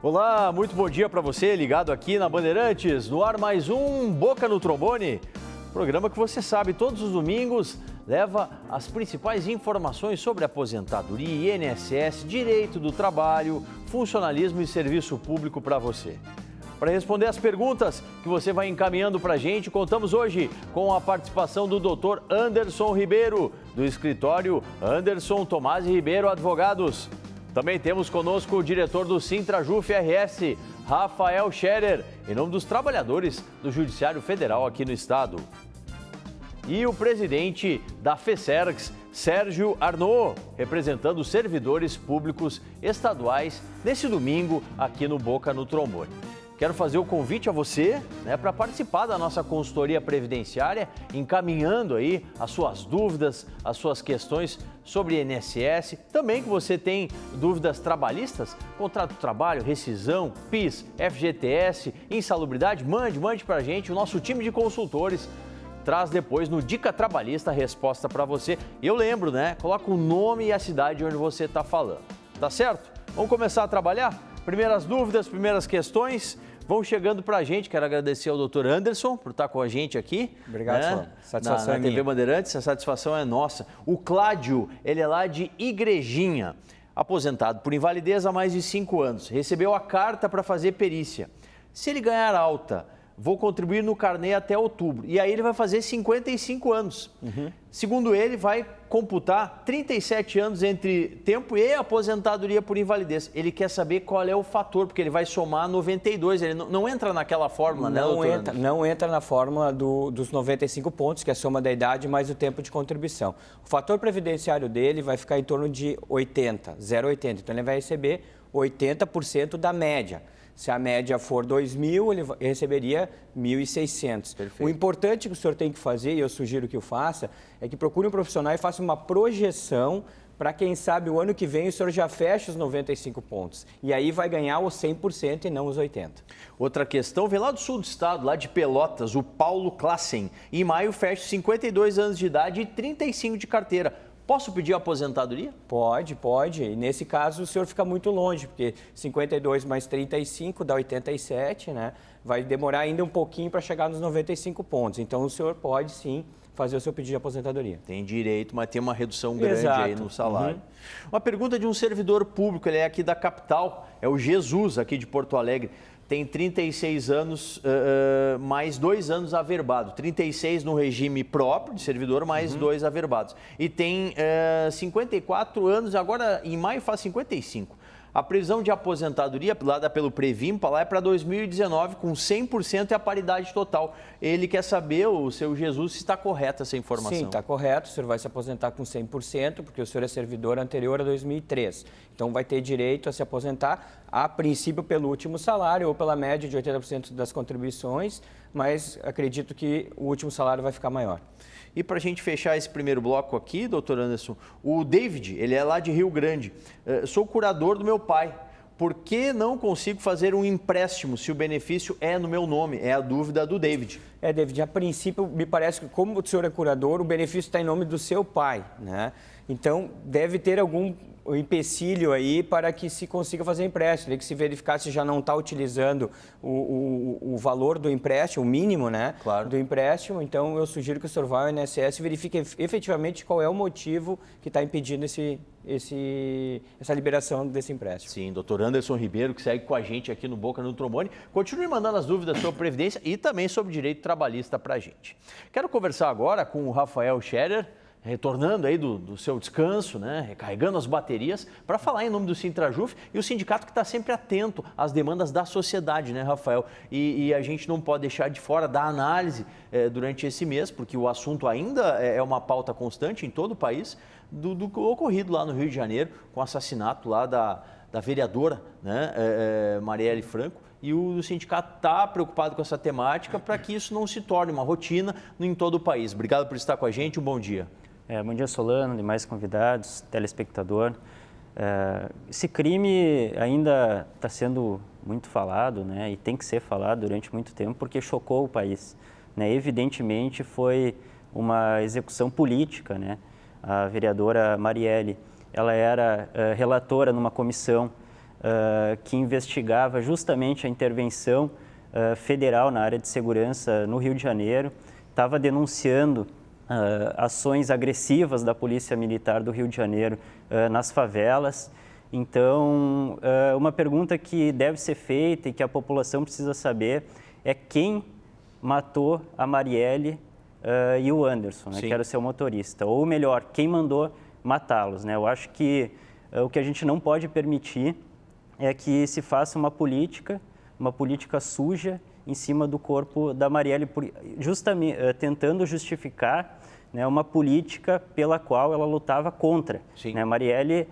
Olá, muito bom dia para você, ligado aqui na Bandeirantes. No ar mais um Boca no Trombone, programa que você sabe, todos os domingos leva as principais informações sobre aposentadoria, INSS, direito do trabalho, funcionalismo e serviço público para você. Para responder as perguntas que você vai encaminhando para a gente, contamos hoje com a participação do Dr. Anderson Ribeiro, do escritório Anderson Tomás e Ribeiro Advogados. Também temos conosco o diretor do Sintrajuf RS, Rafael Scherer, em nome dos trabalhadores do Judiciário Federal aqui no estado. E o presidente da FESERGS, Sérgio Arnaud, representando os servidores públicos estaduais nesse domingo aqui no Boca no Trombone. Quero fazer o convite a você, para participar da nossa consultoria previdenciária, encaminhando aí as suas dúvidas, as suas questões sobre INSS. Também que você tem dúvidas trabalhistas, contrato de trabalho, rescisão, PIS, FGTS, insalubridade, mande para a gente. O nosso time de consultores traz depois no Dica Trabalhista a resposta para você. Eu lembro, coloca o nome e a cidade onde você está falando. Tá certo? Vamos começar a trabalhar? Primeiras dúvidas, primeiras questões vão chegando para a gente. Quero agradecer ao Dr. Anderson por estar com a gente aqui. Obrigado, Solano. Satisfação na TV Bandeirantes, a satisfação é nossa. O Cláudio, ele é lá de Igrejinha, aposentado por invalidez há mais de 5 anos. Recebeu a carta para fazer perícia. Se ele ganhar alta, vou contribuir no carnê até outubro. E aí ele vai fazer 55 anos. Segundo ele, vai computar 37 anos entre tempo e aposentadoria por invalidez. Ele quer saber qual é o fator, porque ele vai somar 92. Ele não entra naquela fórmula, doutor? Não entra na fórmula dos 95 pontos, que é a soma da idade mais o tempo de contribuição. O fator previdenciário dele vai ficar em torno de 80, 0,80. Então ele vai receber 80% da média. Se a média for 2.000, ele receberia 1.600. O importante que o senhor tem que fazer, e eu sugiro que o faça, é que procure um profissional e faça uma projeção para, quem sabe, o ano que vem o senhor já fecha os 95 pontos. E aí vai ganhar os 100% e não os 80%. Outra questão, vem lá do sul do estado, lá de Pelotas, o Paulo Klassen. Em maio fecha 52 anos de idade e 35 de carteira. Posso pedir aposentadoria? Pode. E nesse caso o senhor fica muito longe, porque 52 mais 35 dá 87, Vai demorar ainda um pouquinho para chegar nos 95 pontos. Então o senhor pode sim fazer o seu pedido de aposentadoria. Tem direito, mas tem uma redução grande aí no salário. Uma pergunta de um servidor público, ele é aqui da capital, é o Jesus, aqui de Porto Alegre. Tem 36 anos, mais 2 anos averbado. 36 no regime próprio de servidor, mais 2 averbados. E tem 54 anos, agora em maio faz 55. A previsão de aposentadoria, dada pelo Previmpa, lá é para 2019, com 100% e a paridade total. Ele quer saber, o seu Jesus, se está correta essa informação. Sim, está correto. O senhor vai se aposentar com 100%, porque o senhor é servidor anterior a 2003. Então, vai ter direito a se aposentar, a princípio, pelo último salário ou pela média de 80% das contribuições, mas acredito que o último salário vai ficar maior. E para a gente fechar esse primeiro bloco aqui, doutor Anderson, o David, ele é lá de Rio Grande. Sou curador do meu pai. Por que não consigo fazer um empréstimo se o benefício é no meu nome? É a dúvida do David. David, a princípio, me parece que como o senhor é curador, o benefício está em nome do seu pai, Então, deve ter algum empecilho aí para que se consiga fazer empréstimo. Tem que se verificar se já não está utilizando o valor do empréstimo, o mínimo, Claro. do empréstimo. Então, eu sugiro que o senhor vá ao INSS e verifique efetivamente qual é o motivo que está impedindo essa liberação desse empréstimo. Sim, doutor Anderson Ribeiro, que segue com a gente aqui no Boca no Trombone. Continue mandando as dúvidas sobre Previdência e também sobre direito trabalhista para a gente. Quero conversar agora com o Rafael Scherer, retornando aí do seu descanso, recarregando as baterias, para falar em nome do Sintrajuf e o sindicato que está sempre atento às demandas da sociedade, Rafael? E a gente não pode deixar de fora da análise durante esse mês, porque o assunto ainda é uma pauta constante em todo o país, do ocorrido lá no Rio de Janeiro, com o assassinato lá da vereadora, Marielle Franco. E o sindicato está preocupado com essa temática para que isso não se torne uma rotina em todo o país. Obrigado por estar com a gente, um bom dia. Bom dia, Solano, demais convidados, telespectador. Esse crime ainda está sendo muito falado, e tem que ser falado durante muito tempo, porque chocou o país. Evidentemente, foi uma execução política, A vereadora Marielle, ela era relatora numa comissão que investigava justamente a intervenção federal na área de segurança no Rio de Janeiro, estava denunciando ações agressivas da Polícia Militar do Rio de Janeiro nas favelas. Então, uma pergunta que deve ser feita e que a população precisa saber é quem matou a Marielle e o Anderson, né, que era o seu motorista. Ou melhor, quem mandou matá-los, né? Eu acho que o que a gente não pode permitir é que se faça uma política suja em cima do corpo da Marielle, justamente tentando justificar, né, uma política pela qual ela lutava contra. Né? Marielle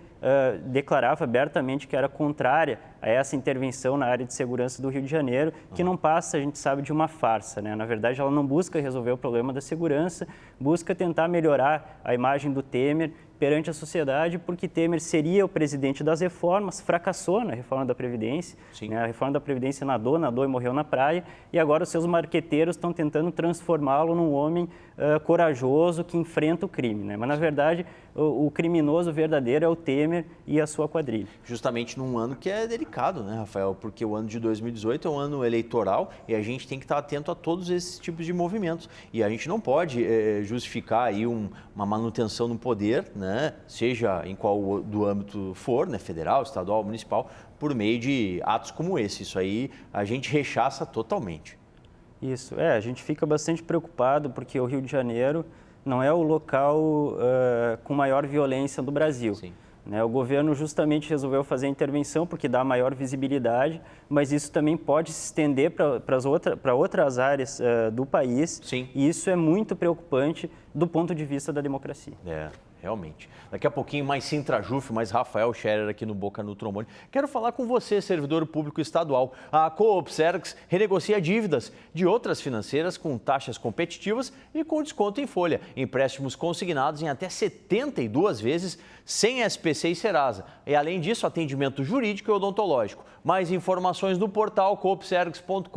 declarava abertamente que era contrária a essa intervenção na área de segurança do Rio de Janeiro, que não passa, a gente sabe, de uma farsa. Né? Na verdade, ela não busca resolver o problema da segurança, busca tentar melhorar a imagem do Temer perante a sociedade, porque Temer seria o presidente das reformas, fracassou na reforma da Previdência, né? A reforma da Previdência nadou e morreu na praia, e agora os seus marqueteiros estão tentando transformá-lo num homem corajoso que enfrenta o crime, né? Mas, na verdade, o criminoso verdadeiro é o Temer e a sua quadrilha. Justamente num ano que é delicado, né, Rafael? Porque o ano de 2018 é um ano eleitoral e a gente tem que estar atento a todos esses tipos de movimentos. E a gente não pode justificar aí uma manutenção no poder, né, seja em qual do âmbito for, né, federal, estadual, municipal, por meio de atos como esse. Isso aí a gente rechaça totalmente. Isso, a gente fica bastante preocupado porque o Rio de Janeiro não é o local com maior violência do Brasil. Sim. Né? O governo justamente resolveu fazer a intervenção porque dá maior visibilidade, mas isso também pode se estender para outras áreas do país. Sim. E isso é muito preocupante do ponto de vista da democracia. Realmente. Daqui a pouquinho mais Sintra Juf, mais Rafael Scherer aqui no Boca no Trombone. Quero falar com você, servidor público estadual. A Coopserx renegocia dívidas de outras financeiras com taxas competitivas e com desconto em folha. Empréstimos consignados em até 72 vezes sem SPC e Serasa. E além disso, atendimento jurídico e odontológico. Mais informações no portal coopserx.com.br.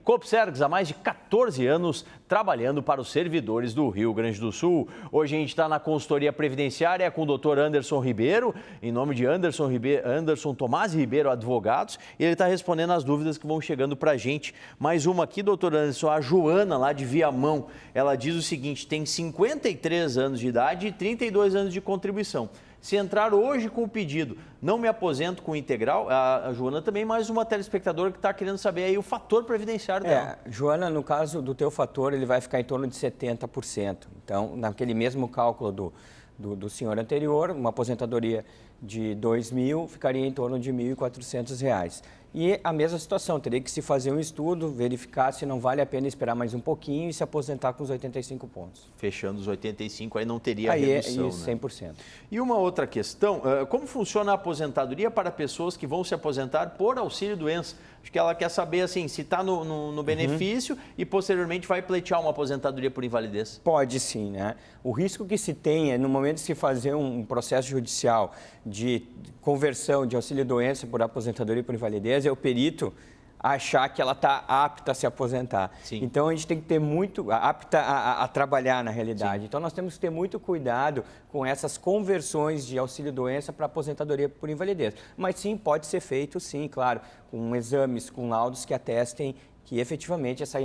Coopserx há mais de 14 anos trabalhando para os servidores do Rio Grande do Sul. Hoje a gente está na consultoria previdenciária com o Dr. Anderson Ribeiro, em nome de Anderson Tomás Ribeiro Advogados, e ele está respondendo as dúvidas que vão chegando para a gente. Mais uma aqui, doutor Anderson, a Joana, lá de Viamão, ela diz o seguinte: tem 53 anos de idade e 32 anos de contribuição. Se entrar hoje com o pedido, não me aposento com integral, a Joana também, mais uma telespectadora que está querendo saber aí o fator previdenciário dela. Joana, no caso do teu fator, ele vai ficar em torno de 70%. Então, naquele mesmo cálculo do senhor anterior, uma aposentadoria de 2.000 ficaria em torno de R$ 1.400. E a mesma situação, teria que se fazer um estudo, verificar se não vale a pena esperar mais um pouquinho e se aposentar com os 85 pontos. Fechando os 85, aí não teria redução, né? 100%. E uma outra questão, como funciona a aposentadoria para pessoas que vão se aposentar por auxílio-doença? Acho que ela quer saber assim, se está no benefício e posteriormente vai pleitear uma aposentadoria por invalidez. Pode sim, né? O risco que se tem é, no momento de se fazer um processo judicial de conversão de auxílio-doença por aposentadoria por invalidez, é o perito achar que ela está apta a se aposentar. Sim. Então, a gente tem que ter muito... apta a trabalhar na realidade. Sim. Então, nós temos que ter muito cuidado com essas conversões de auxílio-doença para aposentadoria por invalidez. Mas sim, pode ser feito, sim, claro, com exames, com laudos que atestem que efetivamente essa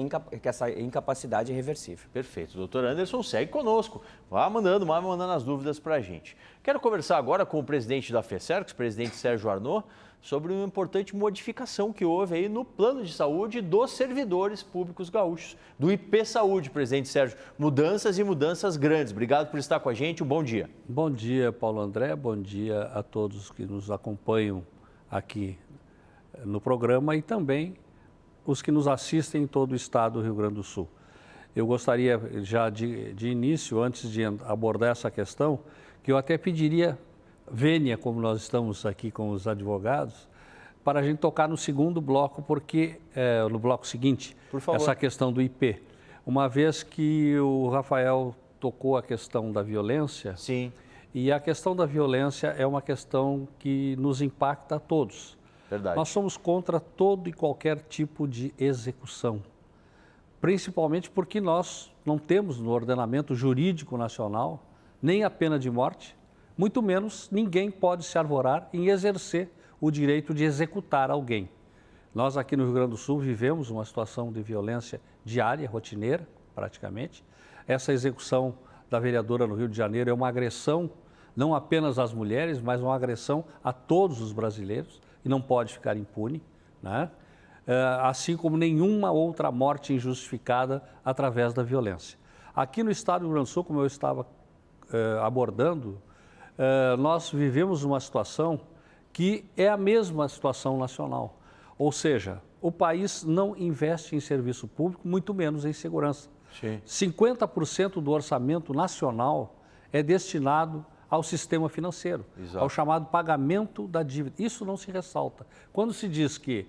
incapacidade é reversível. Perfeito. Doutor Anderson segue conosco. Vai mandando as dúvidas para a gente. Quero conversar agora com o presidente da FESERX, presidente Sérgio Arnaud, sobre uma importante modificação que houve aí no plano de saúde dos servidores públicos gaúchos, do IP Saúde, presidente Sérgio. Mudanças e mudanças grandes. Obrigado por estar com a gente. Um bom dia. Bom dia, Paulo André. Bom dia a todos que nos acompanham aqui no programa e também os que nos assistem em todo o estado do Rio Grande do Sul. Eu gostaria já de início, antes de abordar essa questão, que eu até pediria vênia, como nós estamos aqui com os advogados, para a gente tocar no segundo bloco, porque no bloco seguinte, por favor, essa questão do IP. Uma vez que o Rafael tocou a questão da violência, sim, e a questão da violência é uma questão que nos impacta a todos. Verdade. Nós somos contra todo e qualquer tipo de execução, principalmente porque nós não temos no ordenamento jurídico nacional nem a pena de morte, muito menos ninguém pode se arvorar em exercer o direito de executar alguém. Nós aqui no Rio Grande do Sul vivemos uma situação de violência diária, rotineira, praticamente. Essa execução da vereadora no Rio de Janeiro é uma agressão não apenas às mulheres, mas uma agressão a todos os brasileiros e não pode ficar impune, né? Assim como nenhuma outra morte injustificada através da violência. Aqui no estado do Rio Grande do Sul, como eu estava abordando, nós vivemos uma situação que é a mesma situação nacional. Ou seja, o país não investe em serviço público, muito menos em segurança. Sim. 50% do orçamento nacional é destinado ao sistema financeiro, Exato. ao chamado pagamento da dívida. Isso não se ressalta. Quando se diz que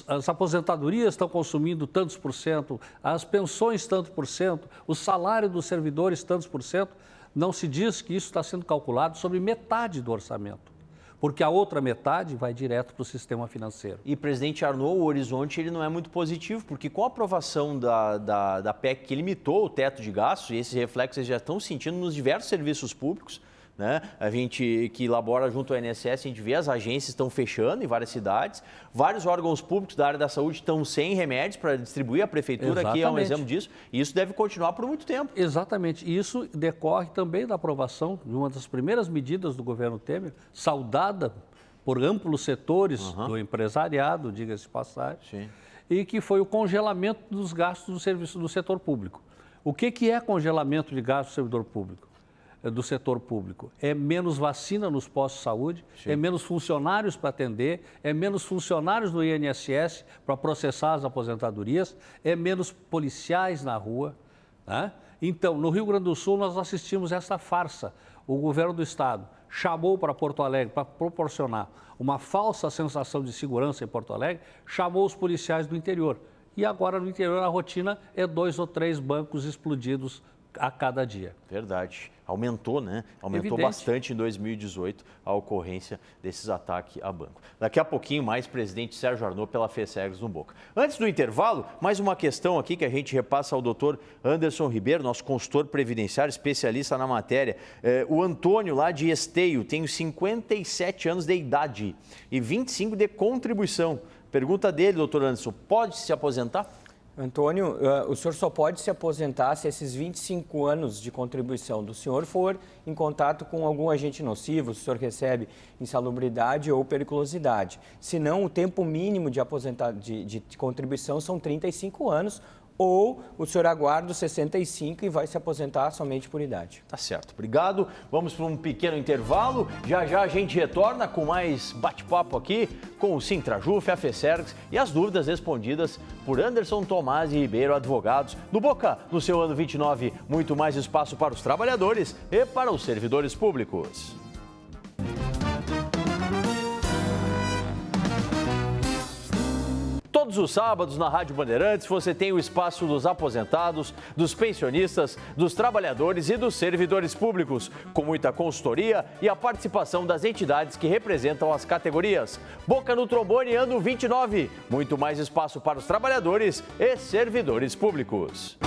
as aposentadorias estão consumindo tantos por cento, as pensões tantos por cento, o salário dos servidores tantos por cento, não se diz que isso está sendo calculado sobre metade do orçamento, porque a outra metade vai direto para o sistema financeiro. E, presidente Arnaud, o horizonte ele não é muito positivo, porque com a aprovação da PEC que limitou o teto de gastos, e esses reflexos já estão sentindo nos diversos serviços públicos, né? A gente que elabora junto ao INSS, a gente vê as agências estão fechando em várias cidades, vários órgãos públicos da área da saúde estão sem remédios para distribuir, a prefeitura aqui é um exemplo disso, e isso deve continuar por muito tempo. Exatamente, e isso decorre também da aprovação de uma das primeiras medidas do governo Temer, saudada por amplos setores do empresariado, diga-se de passagem, Sim. e que foi o congelamento dos gastos do serviço do setor público. O que é congelamento de gastos do servidor público? Do setor público. É menos vacina nos postos de saúde, Sim. é menos funcionários para atender, é menos funcionários no INSS para processar as aposentadorias, é menos policiais na rua, né? Então, no Rio Grande do Sul, nós assistimos essa farsa. O governo do estado chamou para Porto Alegre para proporcionar uma falsa sensação de segurança em Porto Alegre, chamou os policiais do interior. E agora, no interior, a rotina é 2 ou 3 bancos explodidos a cada dia. Verdade. Aumentou, né? Aumentou Evidente. bastante em 2018 a ocorrência desses ataques a banco. Daqui a pouquinho mais, presidente Sérgio Arnaud pela FESEGS no Boca. Antes do intervalo, mais uma questão aqui que a gente repassa ao doutor Anderson Ribeiro, nosso consultor previdenciário, especialista na matéria. O Antônio, lá de Esteio, tem 57 anos de idade e 25 de contribuição. Pergunta dele, doutor Anderson, pode se aposentar? Antônio, o senhor só pode se aposentar se esses 25 anos de contribuição do senhor for em contato com algum agente nocivo, se o senhor recebe insalubridade ou periculosidade. Se não, o tempo mínimo de contribuição são 35 anos, ou o senhor aguarda os 65 e vai se aposentar somente por idade. Tá certo, obrigado. Vamos para um pequeno intervalo. Já já a gente retorna com mais bate-papo aqui com o Sintrajuf, a FESEGS e as dúvidas respondidas por Anderson Tomás e Ribeiro, advogados. No Boca, no seu ano 29, muito mais espaço para os trabalhadores e para os servidores públicos. Todos os sábados na Rádio Bandeirantes você tem o espaço dos aposentados, dos pensionistas, dos trabalhadores e dos servidores públicos, com muita consultoria e a participação das entidades que representam as categorias. Boca no Trombone, ano 29, muito mais espaço para os trabalhadores e servidores públicos.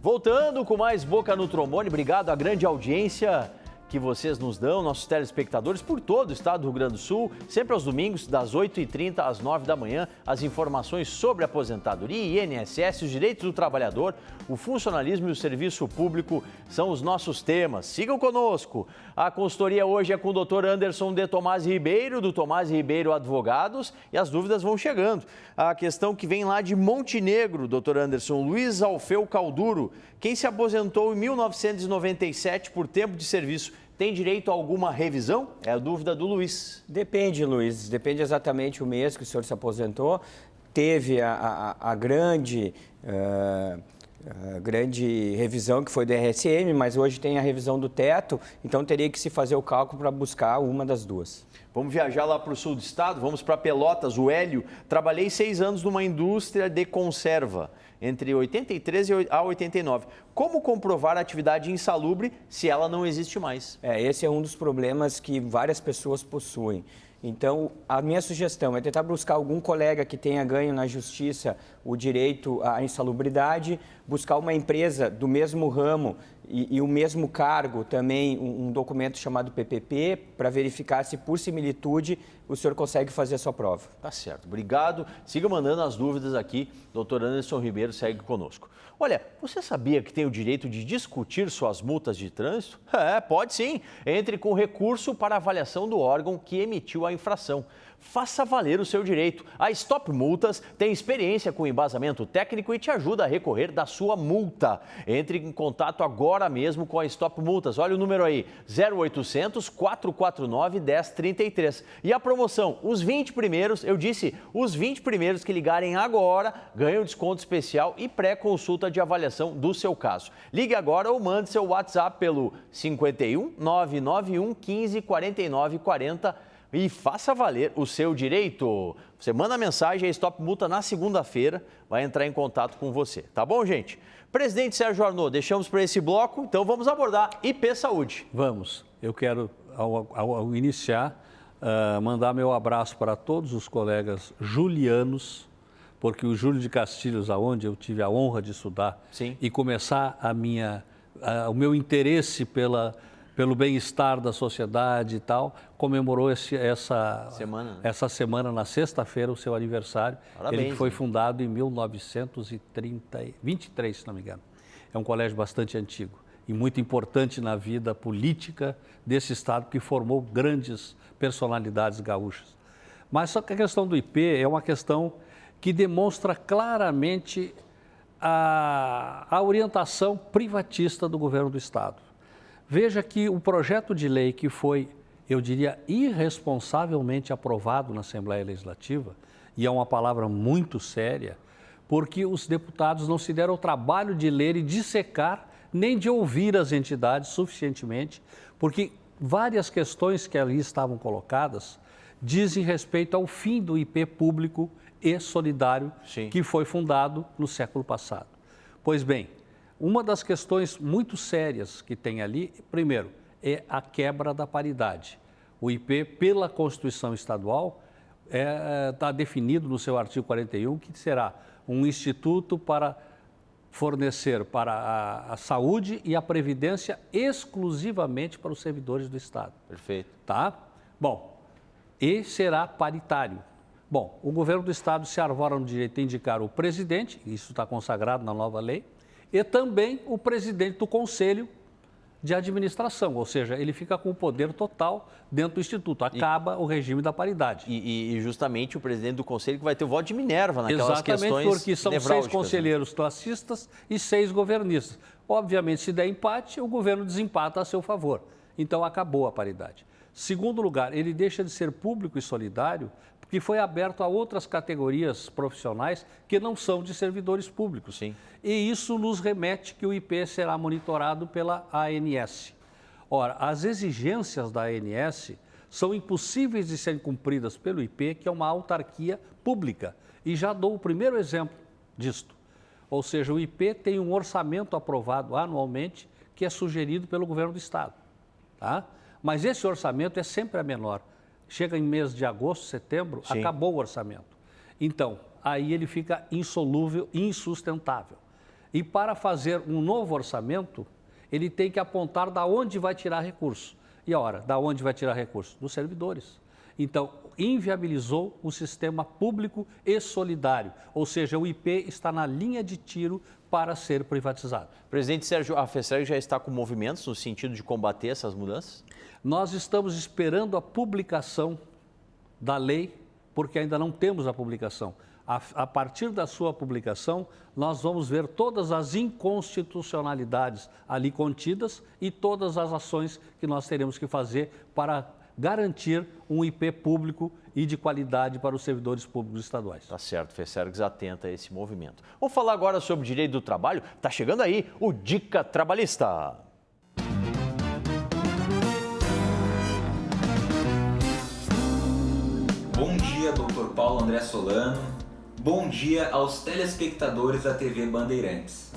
Voltando com mais Boca no Trombone, obrigado à grande audiência que vocês nos dão, nossos telespectadores por todo o estado do Rio Grande do Sul, sempre aos domingos, das 8h30 às 9 da manhã, as informações sobre aposentadoria, INSS, os direitos do trabalhador, o funcionalismo e o serviço público são os nossos temas. Sigam conosco. A consultoria hoje é com o doutor Anderson de Tomás Ribeiro, do Tomás Ribeiro Advogados, e as dúvidas vão chegando. A questão que vem lá de Montenegro, doutor Anderson, Luiz Alfeu Calduro, quem se aposentou em 1997 por tempo de serviço, tem direito a alguma revisão? É a dúvida do Luiz. Depende, Luiz. Depende exatamente o mês que o senhor se aposentou. Teve a grande revisão que foi do RSM, mas hoje tem a revisão do teto, então teria que se fazer o cálculo para buscar uma das duas. Vamos viajar lá para o sul do estado, vamos para Pelotas, o Hélio. Trabalhei 6 anos numa indústria de conserva, entre 83 e 89. Como comprovar a atividade insalubre se ela não existe mais? Esse é um dos problemas que várias pessoas possuem. Então, a minha sugestão é tentar buscar algum colega que tenha ganho na justiça o direito à insalubridade, buscar uma empresa do mesmo ramo e o mesmo cargo também, um documento chamado PPP, para verificar se, por similitude, o senhor consegue fazer a sua prova. Tá certo, obrigado. Siga mandando as dúvidas aqui. Dr. Anderson Ribeiro segue conosco. Olha, você sabia que tem o direito de discutir suas multas de trânsito? Pode sim. Entre com recurso para avaliação do órgão que emitiu a infração. Faça valer o seu direito. A Stop Multas tem experiência com embasamento técnico e te ajuda a recorrer da sua multa. Entre em contato agora mesmo com a Stop Multas. Olha o número aí, 0800 449 1033. E a promoção, os 20 primeiros, eu disse, os 20 primeiros que ligarem agora ganham desconto especial e pré-consulta de avaliação do seu caso. Ligue agora ou mande seu WhatsApp pelo 51 991 15 49 40 e faça valer o seu direito. Você manda a mensagem, a Stop Multa na segunda-feira vai entrar em contato com você. Tá bom, gente? Presidente Sérgio Arnaud, deixamos para esse bloco, então vamos abordar IP Saúde. Vamos. Eu quero, ao iniciar, mandar meu abraço para todos os colegas julianos, porque o Júlio de Castilhos, aonde eu tive a honra de estudar, Sim. e começar o meu interesse pelo bem-estar da sociedade e tal, comemorou essa semana, na sexta-feira, o seu aniversário. Parabéns, ele foi fundado em 1923, se não me engano. É um colégio bastante antigo e muito importante na vida política desse estado, que formou grandes personalidades gaúchas. Mas só que a questão do IP é uma questão que demonstra claramente a orientação privatista do governo do estado. Veja que o projeto de lei que foi, eu diria, irresponsavelmente aprovado na Assembleia Legislativa, e é uma palavra muito séria, porque os deputados não se deram o trabalho de ler e dissecar, nem de ouvir as entidades suficientemente, porque várias questões que ali estavam colocadas dizem respeito ao fim do IP público e solidário, Sim. que foi fundado no século passado. Pois bem, uma das questões muito sérias que tem ali, primeiro, é a quebra da paridade. O IP, pela Constituição Estadual, está definido no seu artigo 41 que será um instituto para fornecer para a saúde e a previdência exclusivamente para os servidores do Estado. Perfeito. Tá? Bom, e será paritário. Bom, o governo do Estado se arvora no direito de indicar o presidente, isso está consagrado na nova lei, e também o presidente do Conselho de Administração, ou seja, ele fica com o poder total dentro do Instituto, acaba o regime da paridade. E justamente o presidente do Conselho que vai ter o voto de Minerva naquelas questões Exatamente, porque são 6 né? conselheiros classistas e 6 governistas. Obviamente, se der empate, o governo desempata a seu favor. Então, acabou a paridade. Segundo lugar, ele deixa de ser público e solidário porque foi aberto a outras categorias profissionais que não são de servidores públicos. Sim. E isso nos remete que o IP será monitorado pela ANS. Ora, as exigências da ANS são impossíveis de serem cumpridas pelo IP, que é uma autarquia pública. E já dou o primeiro exemplo disto. Ou seja, o IP tem um orçamento aprovado anualmente que é sugerido pelo governo do Estado. Tá? Mas esse orçamento é sempre a menor. Chega em mês de agosto, setembro, Sim. acabou o orçamento. Então, aí ele fica insolúvel, insustentável. E para fazer um novo orçamento, ele tem que apontar da onde vai tirar recurso. E ora, da onde vai tirar recurso? Dos servidores. Então, inviabilizou o sistema público e solidário, ou seja, o IP está na linha de tiro para ser privatizado. Presidente Sérgio, a FESERG já está com movimentos no sentido de combater essas mudanças? Nós estamos esperando a publicação da lei, porque ainda não temos a publicação. A partir da sua publicação, nós vamos ver todas as inconstitucionalidades ali contidas e todas as ações que nós teremos que fazer para garantir um IP público e de qualidade para os servidores públicos estaduais. Tá certo, FESERGS atenta a esse movimento. Vamos falar agora sobre direito do trabalho. Tá chegando aí o Dica Trabalhista. Bom dia, Dr. Paulo André Solano. Bom dia aos telespectadores da TV Bandeirantes.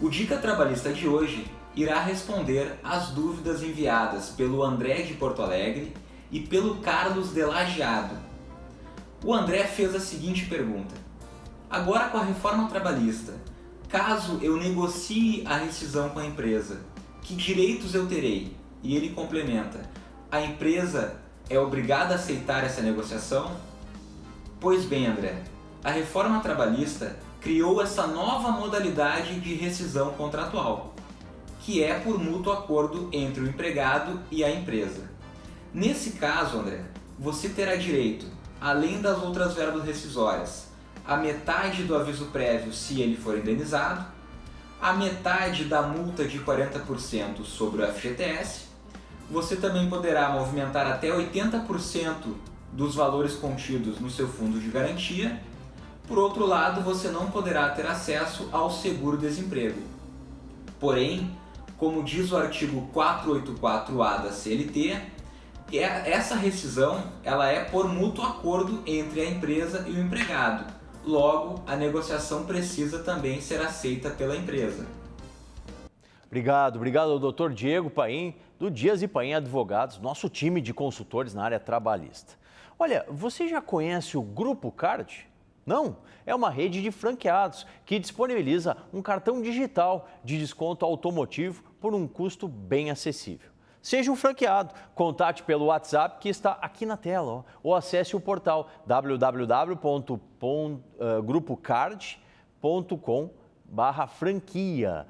O Dica Trabalhista de hoje irá responder às dúvidas enviadas pelo André de Porto Alegre e pelo Carlos de Lajeado. O André fez a seguinte pergunta: agora com a reforma trabalhista, caso eu negocie a rescisão com a empresa, que direitos eu terei? E ele complementa: a empresa é obrigada a aceitar essa negociação? Pois bem, André, a reforma trabalhista criou essa nova modalidade de rescisão contratual, que é por mútuo acordo entre o empregado e a empresa. Nesse caso, André, você terá direito, além das outras verbas rescisórias, a metade do aviso prévio se ele for indenizado, a metade da multa de 40% sobre o FGTS, você também poderá movimentar até 80% dos valores contidos no seu fundo de garantia. Por outro lado, você não poderá ter acesso ao seguro-desemprego. Porém, como diz o artigo 484-A da CLT, essa rescisão ela é por mútuo acordo entre a empresa e o empregado. Logo, a negociação precisa também ser aceita pela empresa. Obrigado ao Dr. Diego Paim, do Dias e Paim Advogados, nosso time de consultores na área trabalhista. Olha, você já conhece o Grupo Card? Não, é uma rede de franqueados que disponibiliza um cartão digital de desconto automotivo por um custo bem acessível. Seja um franqueado, contate pelo WhatsApp que está aqui na tela, ou acesse o portal www.grupocard.com/franquia.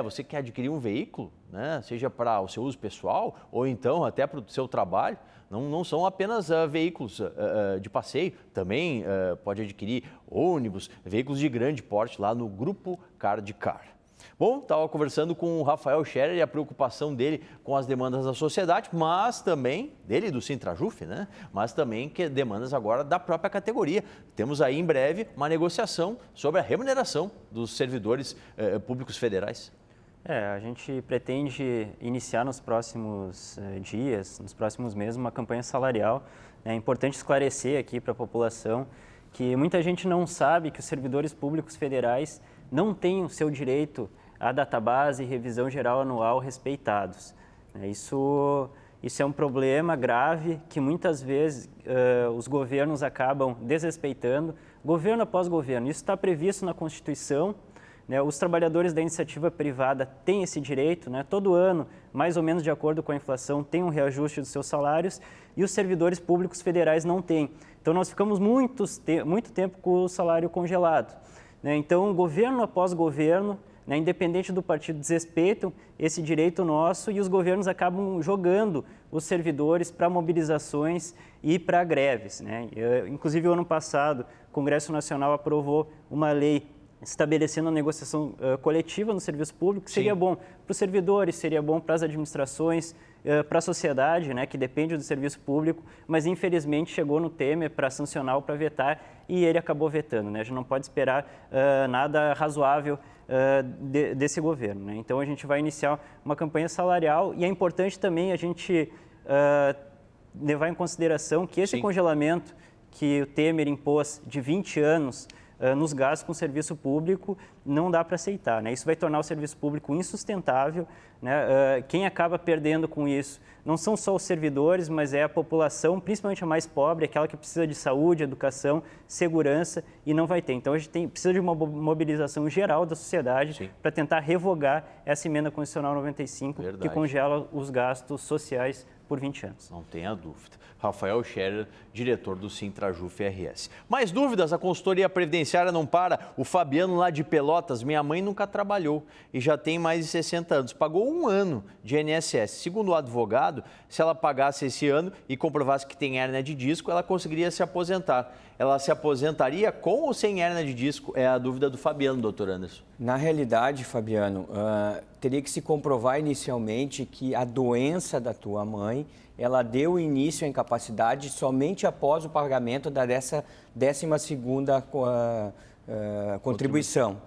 Você quer adquirir um veículo, né? Seja para o seu uso pessoal ou então até para o seu trabalho. Não são apenas veículos de passeio, também pode adquirir ônibus, veículos de grande porte lá no Grupo Card Car. Bom, estava conversando com o Rafael Scherer e a preocupação dele com as demandas da sociedade, mas também, dele e do Sintrajuf, né? Mas também que demandas agora da própria categoria. Temos aí em breve uma negociação sobre a remuneração dos servidores públicos federais. A gente pretende iniciar nos próximos dias, nos próximos meses, uma campanha salarial. É importante esclarecer aqui para a população que muita gente não sabe que os servidores públicos federais não têm o seu direito à database e revisão geral anual respeitados. Isso é um problema grave que muitas vezes os governos acabam desrespeitando, governo após governo. Isso está previsto na Constituição. Os trabalhadores da iniciativa privada têm esse direito, todo ano, mais ou menos de acordo com a inflação, tem um reajuste dos seus salários e os servidores públicos federais não têm. Então, nós ficamos muito tempo com o salário congelado. Então, governo após governo, independente do partido, desrespeitam esse direito nosso e os governos acabam jogando os servidores para mobilizações e para greves. Inclusive, o ano passado, o Congresso Nacional aprovou uma lei estabelecendo a negociação coletiva no serviço público, que seria bom para os servidores, seria bom para as administrações, para a sociedade, que depende do serviço público, mas infelizmente chegou no Temer para sancionar ou para vetar e ele acabou vetando. A gente não pode esperar nada razoável desse governo. Então a gente vai iniciar uma campanha salarial e é importante também a gente levar em consideração que esse congelamento que o Temer impôs de 20 anos nos gastos com o serviço público, não dá para aceitar. Isso vai tornar o serviço público insustentável. Quem acaba perdendo com isso não são só os servidores, mas é a população, principalmente a mais pobre, aquela que precisa de saúde, educação, segurança, e não vai ter. Então, a gente precisa de uma mobilização geral da sociedade para tentar revogar essa emenda constitucional 95, que congela os gastos sociais por 20 anos. Não tenha dúvida. Rafael Scherer, diretor do Sintrajuf RS. Mais dúvidas? A consultoria previdenciária não para. O Fabiano lá de Pelotas, minha mãe nunca trabalhou e já tem mais de 60 anos. Pagou 1 ano de INSS. Segundo o advogado, se ela pagasse esse ano e comprovasse que tem hérnia de disco, ela conseguiria se aposentar. Ela se aposentaria com ou sem hérnia de disco? É a dúvida do Fabiano, doutor Anderson. Na realidade, Fabiano, teria que se comprovar inicialmente que a doença da tua mãe, ela deu início à incapacidade somente após o pagamento dessa 12ª contribuição,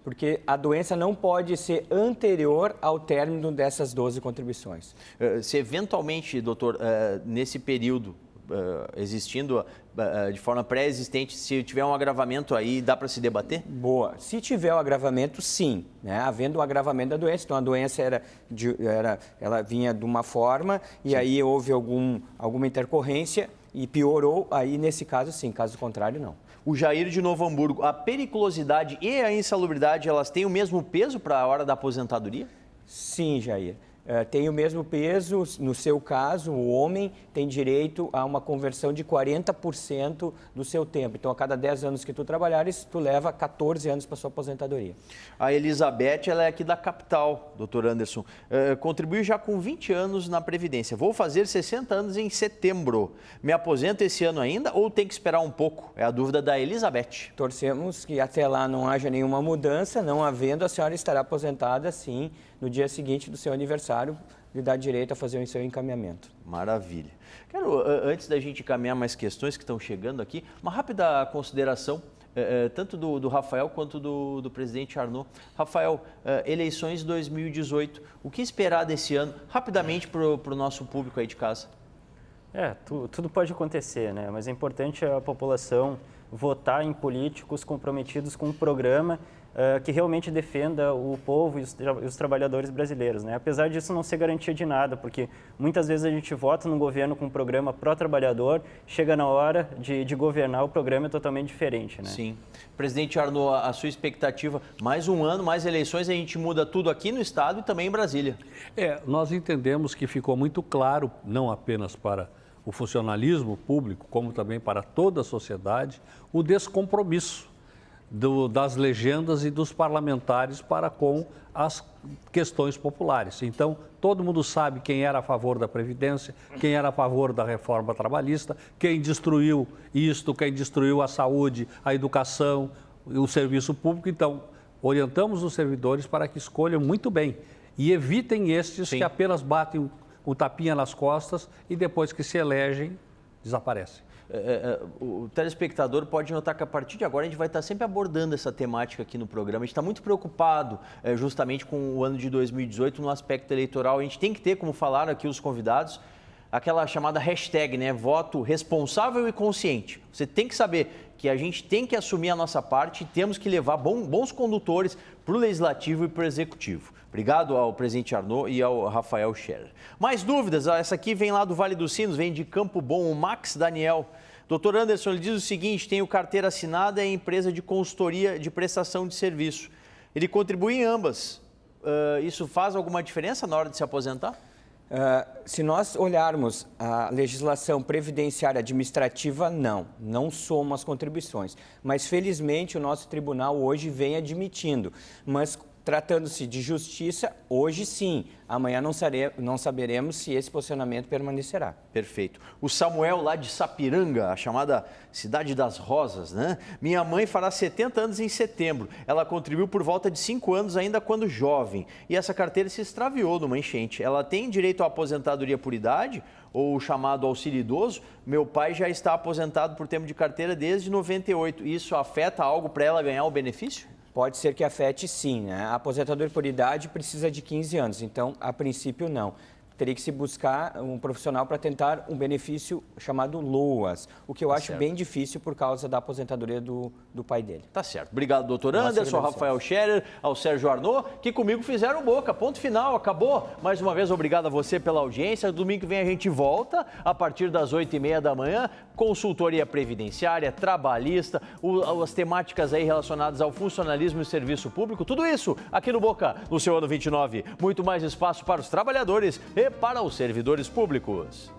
Porque a doença não pode ser anterior ao término dessas 12 contribuições. Se eventualmente, doutor, nesse período, existindo de forma pré-existente, se tiver um agravamento aí, dá para se debater? Boa. Se tiver o agravamento, sim. Né? Havendo o agravamento da doença. Então, a doença ela vinha de uma forma e aí houve alguma intercorrência e piorou. Aí, nesse caso, sim. Caso contrário, não. O Jair de Novo Hamburgo, a periculosidade e a insalubridade, elas têm o mesmo peso para a hora da aposentadoria? Sim, Jair. Tem o mesmo peso, no seu caso, o homem tem direito a uma conversão de 40% do seu tempo. Então, a cada 10 anos que tu trabalhares, tu leva 14 anos para sua aposentadoria. A Elizabeth, ela é aqui da capital, doutor Anderson. Contribuiu já com 20 anos na Previdência. Vou fazer 60 anos em setembro. Me aposento esse ano ainda ou tem que esperar um pouco? É a dúvida da Elizabeth. Torcemos que até lá não haja nenhuma mudança. Não havendo, a senhora estará aposentada, sim, no dia seguinte do seu aniversário, lhe dá direito a fazer o seu encaminhamento. Maravilha. Quero, antes da gente encaminhar mais questões que estão chegando aqui, uma rápida consideração, tanto do Rafael quanto do presidente Arnaud. Rafael, eleições 2018, o que esperar desse ano, rapidamente para o nosso público aí de casa? Tudo pode acontecer, né? Mas é importante a população votar em políticos comprometidos com um programa que realmente defenda o povo e os trabalhadores brasileiros, né? Apesar disso não ser garantia de nada, porque muitas vezes a gente vota num governo com um programa pró-trabalhador, chega na hora de governar, o programa é totalmente diferente, né? Sim. Presidente Arnaud, a sua expectativa, mais um ano, mais eleições, a gente muda tudo aqui no Estado e também em Brasília. Nós entendemos que ficou muito claro, não apenas para o funcionalismo público, como também para toda a sociedade, o descompromisso das legendas e dos parlamentares para com as questões populares. Então, todo mundo sabe quem era a favor da Previdência, quem era a favor da reforma trabalhista, quem destruiu isto, quem destruiu a saúde, a educação, o serviço público. Então, orientamos os servidores para que escolham muito bem e evitem estes que apenas batem o tapinha nas costas e depois que se elegem, desaparecem. O telespectador pode notar que a partir de agora a gente vai estar sempre abordando essa temática aqui no programa. A gente está muito preocupado justamente com o ano de 2018 no aspecto eleitoral. A gente tem que ter, como falaram aqui os convidados, aquela chamada hashtag, né? Voto responsável e consciente. Você tem que saber que a gente tem que assumir a nossa parte e temos que levar bons condutores para o Legislativo e para o Executivo. Obrigado ao presidente Arnaud e ao Rafael Scherer. Mais dúvidas? Essa aqui vem lá do Vale dos Sinos, vem de Campo Bom, o Max Daniel. Doutor Anderson, ele diz o seguinte, tenho carteira assinada em empresa de consultoria de prestação de serviço. Ele contribui em ambas. Isso faz alguma diferença na hora de se aposentar? Se nós olharmos a legislação previdenciária administrativa, não soma as contribuições. Mas, felizmente, o nosso tribunal hoje vem admitindo. Mas, tratando-se de justiça, hoje sim. Amanhã não saberemos se esse posicionamento permanecerá. Perfeito. O Samuel, lá de Sapiranga, a chamada Cidade das Rosas, né? Minha mãe fará 70 anos em setembro. Ela contribuiu por volta de 5 anos ainda quando jovem. E essa carteira se extraviou numa enchente. Ela tem direito à aposentadoria por idade ou o chamado auxílio idoso? Meu pai já está aposentado por tempo de carteira desde 98. Isso afeta algo para ela ganhar o benefício? Pode ser que afete sim, né? A aposentadoria por idade precisa de 15 anos, então, a princípio, não. Teria que se buscar um profissional para tentar um benefício chamado LOAS, o que eu acho bem difícil por causa da aposentadoria do pai dele. Tá certo. Obrigado, doutor Anderson, Rafael Scherer, ao Sérgio Arnaud, que comigo fizeram boca. Ponto final, acabou. Mais uma vez, obrigado a você pela audiência. Domingo que vem a gente volta, a partir das 8h30 da manhã, consultoria previdenciária, trabalhista, as temáticas aí relacionadas ao funcionalismo e serviço público, tudo isso aqui no Boca, no seu ano 29. Muito mais espaço para os trabalhadores e para os servidores públicos.